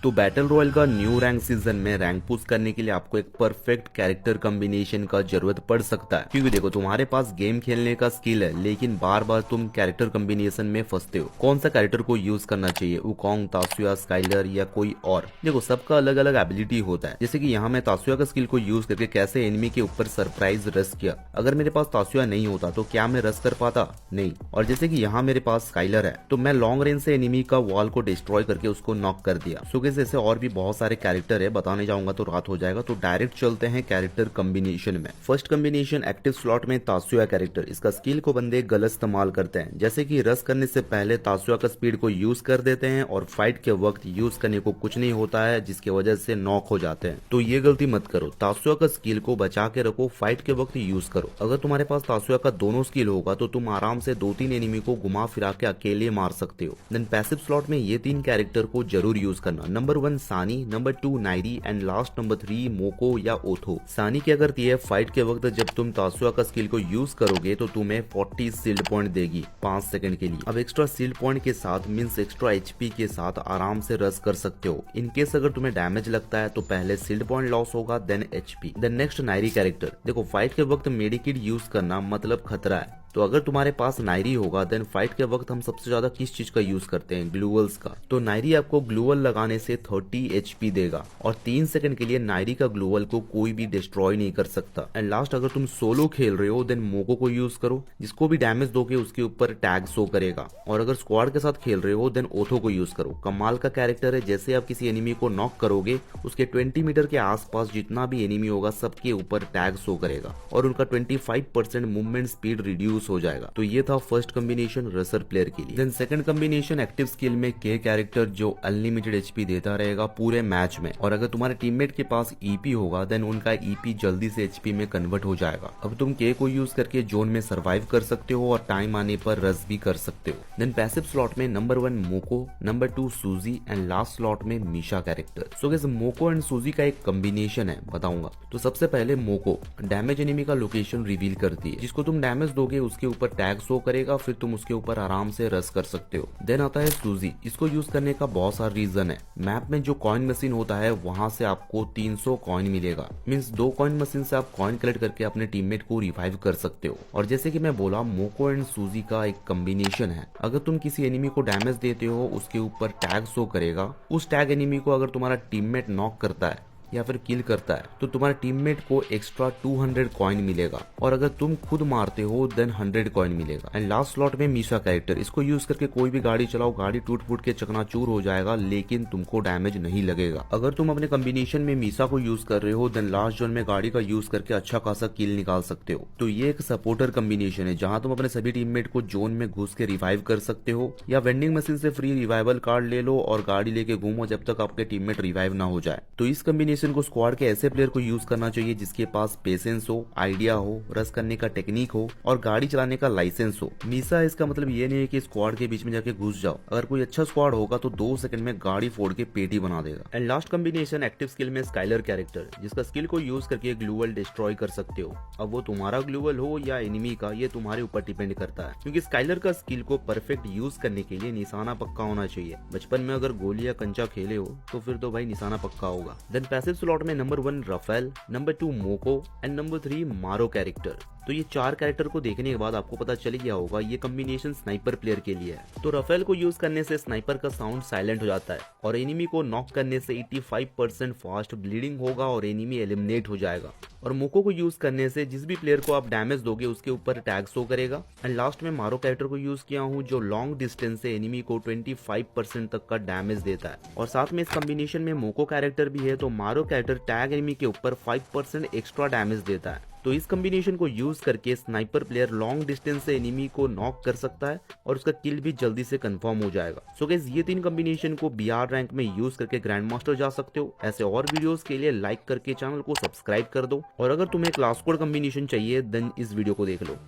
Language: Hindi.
तो बैटल रॉयल का न्यू रैंक सीजन में रैंक पुश करने के लिए आपको एक परफेक्ट कैरेक्टर कॉम्बिनेशन का जरूरत पड़ सकता है, क्योंकि देखो तुम्हारे पास गेम खेलने का स्किल है लेकिन बार बार तुम कैरेक्टर कॉम्बिनेशन में फंसते हो। कौन सा कैरेक्टर को यूज करना चाहिए, वुकोंग, तासुया, स्काइलर या कोई और? देखो सबका अलग अलग एबिलिटी होता है। जैसे कि यहाँ मैं तासुया का स्किल को यूज करके कैसे एनिमी के ऊपर सरप्राइज रश किया। अगर मेरे पास तासुया नहीं होता तो क्या मैं रश कर पाता? नहीं। और जैसे कि यहाँ मेरे पास स्काइलर है तो मैं लॉन्ग रेंज से एनिमी का वॉल को डिस्ट्रॉय करके उसको नॉक कर दिया। सो जैसे और भी बहुत सारे कैरेक्टर है, बताने जाऊंगा तो रात हो जाएगा, तो डायरेक्ट चलते हैं कैरेक्टर कॉम्बिनेशन में। फर्स्ट कॉम्बिनेशन एक्टिव स्लॉट में तासुया कैरेक्टर। इसका स्किल को बंदे गलत इस्तेमाल करते हैं, जैसे कि रश करने से पहले तासुया का स्पीड को यूज कर देते हैं और फाइट के वक्त यूज करने को कुछ नहीं होता है, जिसकी वजह से नॉक हो जाते हैं। तो ये गलती मत करो, तासुया का स्किल को बचा के रखो, फाइट के वक्त यूज करो। अगर तुम्हारे पास तासुया का दोनों स्किल होगा तो तुम आराम से 2-3 एनिमी को घुमा फिरा के अकेले मार सकते हो। देन पैसिव स्लॉट में ये 3 कैरेक्टर को जरूर यूज करना। नंबर 1 सानी, नंबर 2 नाइरी एंड लास्ट नंबर 3 मोको या ओथो। सानी क्या करती है, फाइट के वक्त जब तुम तासुया का स्किल को यूज करोगे तो तुम्हें 40 शील्ड पॉइंट देगी 5 सेकंड के लिए। अब एक्स्ट्रा शील्ड पॉइंट के साथ मींस एक्स्ट्रा एचपी के साथ आराम से रश कर सकते हो। इनकेस अगर तुम्हें डैमेज लगता है तो पहले शील्ड पॉइंट लॉस होगा, देन एचपी। देन नेक्स्ट नाइरी कैरेक्टर। देखो फाइट के वक्त मेडिकिट यूज करना मतलब खतरा है, तो अगर तुम्हारे पास नाइरी होगा देन फाइट के वक्त हम सबसे ज्यादा किस चीज का यूज करते हैं, ग्लूवल्स का। तो नाइरी आपको ग्लूवल लगाने से 30 एचपी देगा और 3 सेकंड के लिए नाइरी का ग्लूवल को कोई भी डिस्ट्रॉय नहीं कर सकता। एंड लास्ट, अगर तुम सोलो खेल रहे हो देन मोको को यूज करो, जिसको भी डैमेज दोगे उसके ऊपर टैग शो करेगा। और अगर स्क्वाड के साथ खेल रहे हो देन ओथो को यूज करो। कमाल का कैरेक्टर है, जैसे आप किसी एनिमी को नॉक करोगे उसके 20 मीटर के आसपास जितना भी एनिमी होगा सबके ऊपर टैग शो करेगा और उनका 25% मूवमेंट स्पीड रिड्यूस हो जाएगा। तो ये था फर्स्ट कॉम्बिनेशन रसर प्लेयर के लिए। Then second combination active skill में के कैरेक्टर जो अनलिमिटेड एचपी देता रहेगा पूरे मैच में, और अगर तुम्हारे टीममेट के पास ईपी होगा देन उनका ईपी जल्दी से एचपी में कन्वर्ट हो जाएगा। अब तुम के को यूज करके जोन में सर्वाइव कर सकते हो और टाइम आने पर रस भी कर सकते हो। देन पैसिव स्लॉट में नंबर 1 मोको, नंबर 2 सूजी एंड लास्ट स्लॉट में मीशा कैरेक्टर। सो गाइस मोको एंड सूजी का एक कॉम्बिनेशन है, बताऊंगा। तो सबसे पहले मोको डैमेज एनिमी का लोकेशन रिवील करती है, जिसको तुम डैमेज दोगे उसके ऊपर टैग शो करेगा, फिर तुम उसके ऊपर आराम से रश कर सकते हो। देन आता है सूजी। इसको यूज करने का बहुत सारा रीजन है। मैप में जो कॉइन मशीन होता है वहां से आपको 300 कॉइन मिलेगा, मींस 2 कॉइन मशीन से आप कॉइन कलेक्ट करके अपने टीममेट को रिवाइव कर सकते हो। और जैसे कि मैं बोला मोको एंड सूजी का एक कॉम्बिनेशन है। अगर तुम किसी एनिमी को डैमेज देते हो उसके ऊपर टैग शो करेगा। उस टैग एनिमी को अगर तुम्हारा टीममेट नॉक करता है या फिर किल करता है तो तुम्हारे टीममेट को एक्स्ट्रा 200 कॉइन मिलेगा, और अगर तुम खुद मारते हो देन 100 कॉइन मिलेगा। एंड लास्ट स्लॉट में मीशा कैरेक्टर। इसको यूज करके कोई भी गाड़ी चलाओ, गाड़ी टूट फूट के चकनाचूर हो जाएगा लेकिन तुमको डैमेज नहीं लगेगा। अगर तुम अपने कॉम्बिनेशन में मीशा को यूज कर रहे हो देन लास्ट जोन में गाड़ी का यूज करके अच्छा खासा किल निकाल सकते हो। तो ये एक सपोर्टर कॉम्बिनेशन है जहां तुम अपने सभी टीममेट को जोन में घुस के रिवाइव कर सकते हो, या वेंडिंग मशीन से फ्री रिवाइवल कार्ड ले लो और गाड़ी लेके घूमो जब तक आपके टीममेट रिवाइव ना हो जाए। तो इस कॉम्बिनेशन को स्क्वाड के ऐसे प्लेयर को यूज करना चाहिए जिसके पास पेशेंस हो, आइडिया हो, रस करने का टेक्निक हो और गाड़ी चलाने का लाइसेंस हो। मीसा इसका मतलब ये नहीं है कि स्क्वाड के बीच में जाके घुस जाओ। अगर कोई अच्छा स्क्वाड होगा तो 2 सेकंड में गाड़ी फोड़ के पेटी बना देगा। And last combination active skill में स्काइलर कैरेक्टर, जिसका स्किल को यूज करके ग्लूवल डिस्ट्रॉय कर सकते हो। अब वो तुम्हारा ग्लूवल हो या एनिमी का, ये तुम्हारे ऊपर डिपेंड करता है, क्योंकि स्काइलर का स्किल को परफेक्ट यूज करने के लिए निशाना पक्का होना चाहिए। बचपन में अगर गोली या कंचा खेले हो तो फिर तो भाई निशाना पक्का होगा। देन पैसिव स्लॉट में नंबर 1 रफेल, नंबर 2 मोको एंड नंबर 3 मारो कैरेक्टर। तो ये 4 कैरेक्टर को देखने के बाद आपको पता चल गया होगा ये कॉम्बिनेशन स्नाइपर प्लेयर के लिए है। तो रफेल को यूज करने से स्नाइपर का साउंड साइलेंट हो जाता है और एनिमी को नॉक करने से 85% फास्ट ब्लीडिंग होगा और एनिमी एलिमिनेट हो जाएगा। और मोको को यूज करने से जिस भी प्लेयर को आप डैमेज दोगे उसके ऊपर टैग शो करेगा। एंड लास्ट में मारो कैरेक्टर को यूज किया हूँ जो लॉन्ग डिस्टेंस से एनिमी को 25% तक का डैमेज देता है। और साथ में इस कॉम्बिनेशन में मोको कैरेक्टर भी है, तो मारो कैरेक्टर टैग एनिमी के ऊपर 5% एक्स्ट्रा डैमेज देता है। तो इस कॉम्बिनेशन को यूज करके स्नाइपर प्लेयर लॉन्ग डिस्टेंस से एनिमी को नॉक कर सकता है और उसका किल भी जल्दी से कंफर्म हो जाएगा। सो गाइस ये 3 कॉम्बिनेशन को बीआर रैंक में यूज करके ग्रैंड मास्टर जा सकते हो। ऐसे और वीडियोस के लिए लाइक करके चैनल को सब्सक्राइब कर दो, और अगर तुम्हें क्लास कोड कॉम्बिनेशन चाहिए देन इस वीडियो को देख लो।